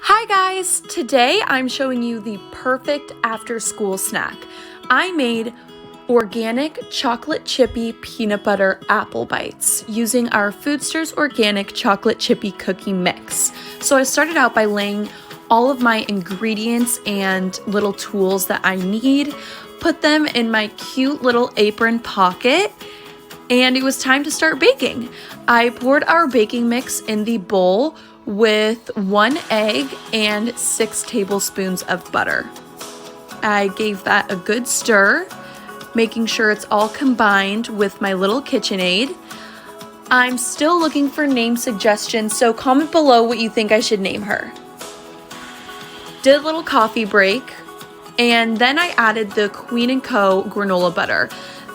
Hi guys! Today I'm showing you the perfect after-school snack. I made Organic Chocolate Chippy Peanut Butter Apple Bites using our Foodstirs Organic Chocolate Chippy Cookie mix. So I started out by laying all of my ingredients and little tools that I need, put them in my cute little apron pocket, and it was time to start baking. I poured our baking mix in the bowl with 1 egg and 6 tablespoons of butter. I gave that a good stir, making sure it's all combined with my little KitchenAid. I'm still looking for name suggestions, so comment below what you think I should name her. Did a little coffee break, and then I added the Kween and Co granola butter.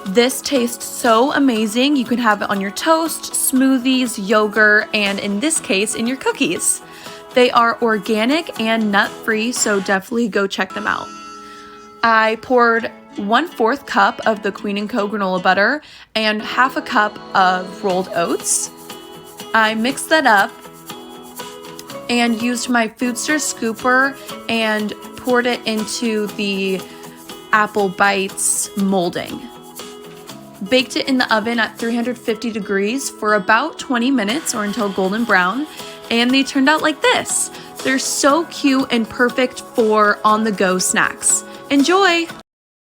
This tastes so amazing. You can have it on your toast, smoothies, yogurt, and in this case, in your cookies. They are organic and nut-free, so definitely go check them out. I poured 1/4 cup of the Kween and Co granola butter and 1/2 cup of rolled oats. I mixed that up and used my Foodstirs scooper and poured it into the apple bites molding. Baked it in the oven at 350 degrees for about 20 minutes or until golden brown, and they turned out like this. They're so cute and perfect for on-the-go snacks. Enjoy!